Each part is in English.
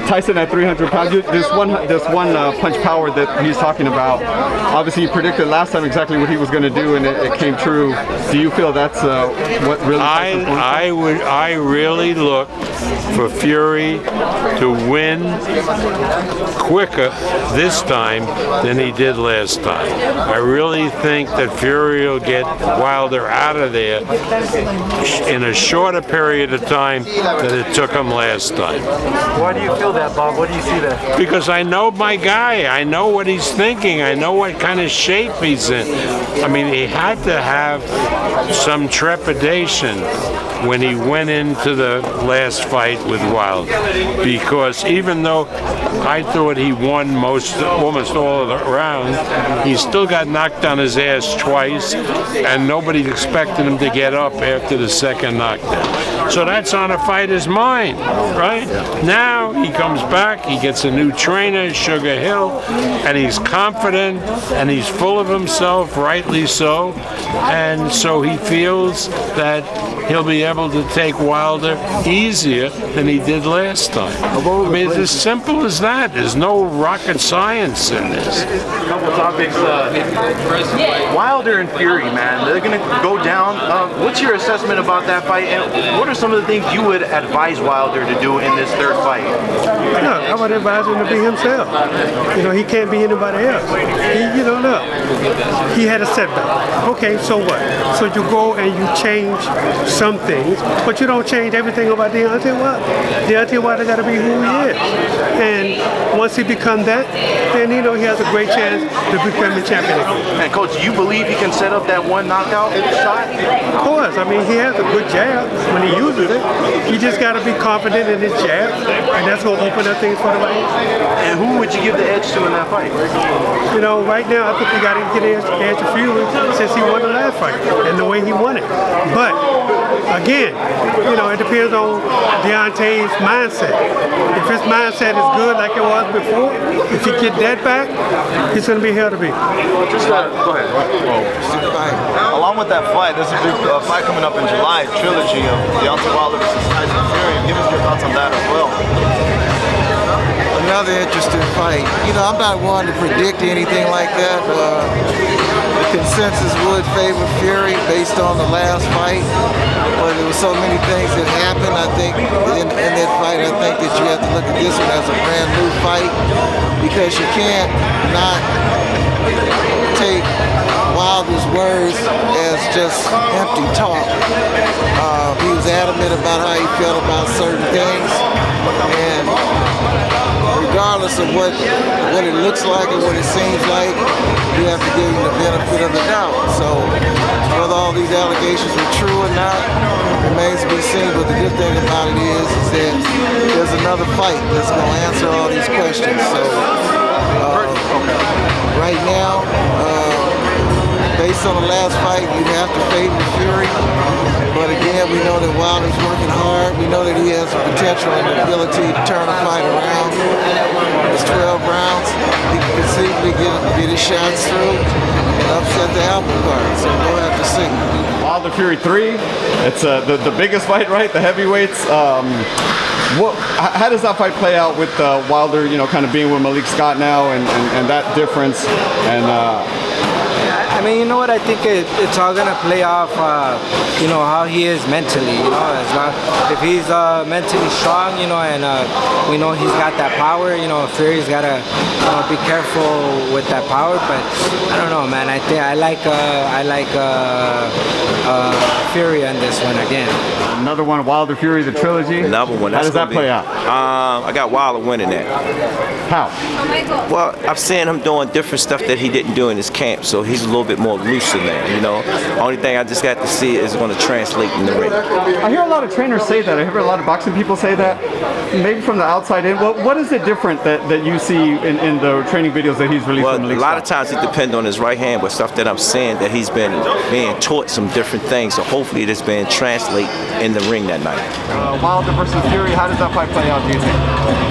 Tyson at 300 pounds. This one punch power that he's talking about. Obviously, you predicted last time exactly what he was going to do, and it came true. Do you feel that's what really? I really look for Fury to win quicker this time than he did last time. I really think that Fury will get Wilder out of there in a shorter period of time than it took him last time. Why do you feel that, Bob? What do you see there? Because I know my guy. I know what he's thinking. I know what kind of shape he's in. I mean, he had to have some trepidation when he went into the last fight with Wilder, because even though I thought he won almost all of the rounds, he still got knocked on his ass twice, and nobody expected him to get up after the second knockdown. So that's on a fighter's mind, right? Now he comes back, he gets a new trainer, Sugar Hill, and he's confident and he's full of himself, rightly so, and so he feels that he'll be able to take Wilder easier than he did last time. I mean, it's as simple as that. There's no rocket science in this. A couple topics. Wilder and Fury, man, they're going to go down. What's your assessment about that fight, and what are some of the things you would advise Wilder to do in this third fight? No, I would advise him to be himself. You know, he can't be anybody else. Look, he had a setback. Okay, so what? So you go and you change some things, but you don't change everything about Deontay Wilder. Deontay Wilder got to be who he is. And once he becomes that, then he has a great chance to become a champion again. And Coach, you believe he can set up that one knockout shot? Of course. I mean, he has a good jab when he uses it. He just got to be confident in his jab, and that's going to open up things for the fight. And who would you give the edge to in that fight? Right now, I think we got to get the edge to Fury since he won the last fight and the way he won it. But again, it depends on Deontay's mindset. If his mindset is good like it was before, if he get that back, he's going to be hell to beat. Just go ahead. Along with that fight, there's a big fight coming up in July, trilogy of Deontay Wilder versus Tyson Fury. Give us your thoughts on that as well. Another interesting fight. I'm not one to predict anything like that. The consensus would favor Fury based on the last fight, but there were so many things that happened. I think in that fight, I think that you have to look at this one as a brand new fight, because you can't not take Wilder's words as just empty talk. He was adamant about how he felt about certain things, and regardless of what it looks like or what it seems like, you have to give him the benefit of the doubt. So whether all these allegations are true or not remains to be seen, but the good thing about it is that there's another fight that's going to answer all these questions. So right now, based on the last fight, you'd have to favor Fury. But again, we know that Wilder's working hard. We know that he has the potential and the ability to turn a fight around. It's 12 rounds. He can conceivably get his shots through and upset the apple cart. So we'll have to see. Wilder Fury 3. It's the biggest fight, right? The heavyweights. How does that fight play out with Wilder, kind of being with Malik Scott now and that difference? And I mean, you know what? I think it's all gonna play off, how he is mentally. As long if he's mentally strong, and we know he's got that power. Fury's gotta be careful with that power. But I don't know, man. I think I like Fury on this one again. Another one, Wilder Fury, the trilogy. Another one. How does that play out? I got Wilder winning that. How? Well, I've seen him doing different stuff that he didn't do in his camp, so he's a little bit more loose in there. Only thing I just got to see is going to translate in the ring. I hear a lot of trainers say that. I hear a lot of boxing people say that. Maybe from the outside in. What is it different that you see in the training videos that he's released? Well, a lot of times it depends on his right hand, but stuff that I'm saying that he's been being taught some different things, so hopefully it's been translate in the ring that night. Wilder versus Fury, how does that fight play out, do you think?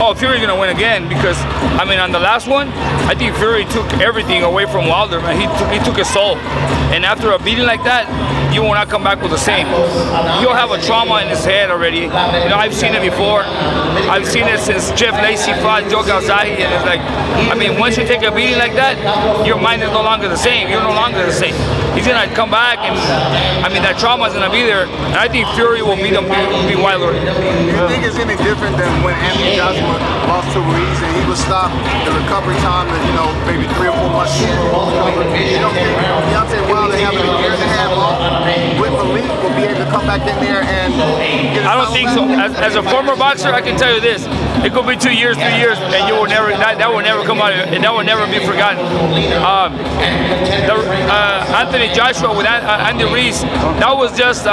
Oh, Fury's gonna win again because, on the last one, I think Fury took everything away from Wilder, man. He took his soul. And after a beating like that, you will not come back with the same. He'll have a trauma in his head already. You know, I've seen it before. I've seen it since Jeff Lacey fought Joe Galzahi, and it's like, I mean, once you take a beating like that, your mind is no longer the same. You're no longer the same. He's gonna come back, and I mean, that trauma is gonna be there. And I think Fury will beat him, be Wilder. Do you think it's any different than when Anthony Joshua lost to Ruiz and he was stopped? The recovery time is, you know, maybe 3 or 4 months. You don't think Deontay Wilder having a year and a half off with the league will be able to come back in there and get I don't think so. As a former boxer, I can tell you this: it could be 2 years, 3 years, and you will never that will never come out, and that will never be forgotten. Anthony Joshua with Andy Ruiz, that was just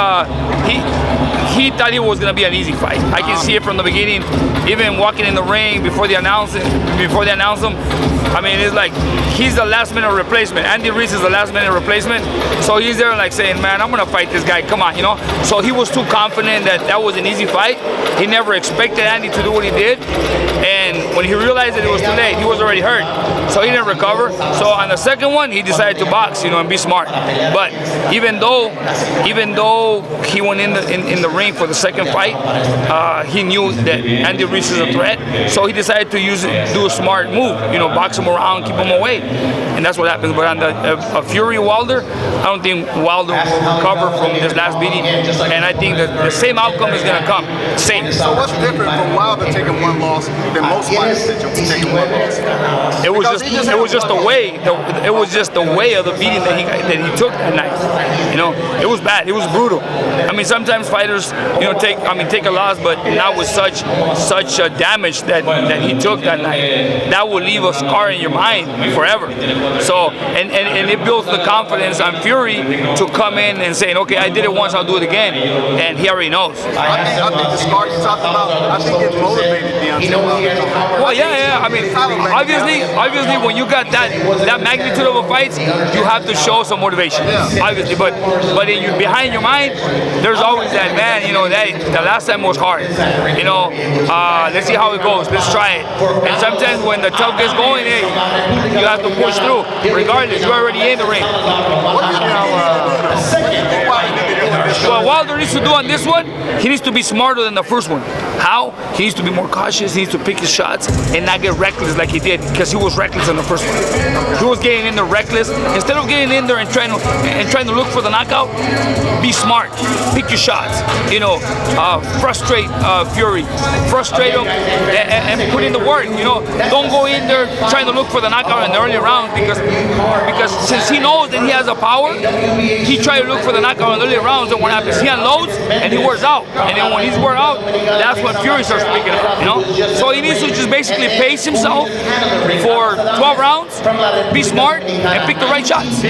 he thought it was gonna be an easy fight. I can see it from the beginning, even walking in the ring before they announce him. I mean, it's like he's the last-minute replacement. Andy Ruiz is the last-minute replacement, so he's there like saying, "Man, I'm gonna fight this guy. Come on, you know." So he was too confident that was an easy fight. He never expected Andy to do what he did, and when he realized that it was too late, he was already hurt, so he didn't recover. So on the second one, he decided to box, you know, and be smart. But even though he went in the ring for the second fight, he knew that Andy Ruiz is a threat, so he decided to do a smart move, you know, box him around, keep him away, and that's what happens. But on the Fury Wilder, I don't think Wilder will recover from this last beating, and I think that the same outcome is going to come. Same. So what's different from Wilder taking one loss than most fighters taking one loss? It was just the way of the beating that he took that night. You know, it was bad. It was brutal. I mean, sometimes fighters, you know, take a loss, but not with such damage that he took that night. That will leave a scar in your mind forever. So, and it builds the confidence on Fury to come in and saying, okay, I did it once, I'll do it again, and he already knows. I think the scar you talked about, I think it motivated Deontay Wilder. Well, yeah. I mean, obviously, when you got that magnitude of a fight, you have to show some motivation. Obviously, but behind your mind, there's always that, man, you know, the last time was hard. You know, let's see how it goes. Let's try it. And sometimes when the tough gets going, hey, you have to push through. Regardless, you're already in the ring. What Wilder needs to do on this one, he needs to be smarter than the first one. How? He needs to be more cautious. He needs to pick his shots and not get reckless like he did, because he was reckless in the first one. He was getting in there reckless. Instead of getting in there and trying to look for the knockout, be smart. Pick your shots. You know, frustrate Fury, frustrate him, and put in the work. You know, don't go in there trying to look for the knockout in the early rounds, because since he knows that he has a power, he tries to look for the knockout in the early rounds, and what happens? He unloads and he wears out, and then when he's wore out, that's when Fury starts picking up. You know, so he needs to just basically pace himself for 12 rounds, be smart, and pick the right shots.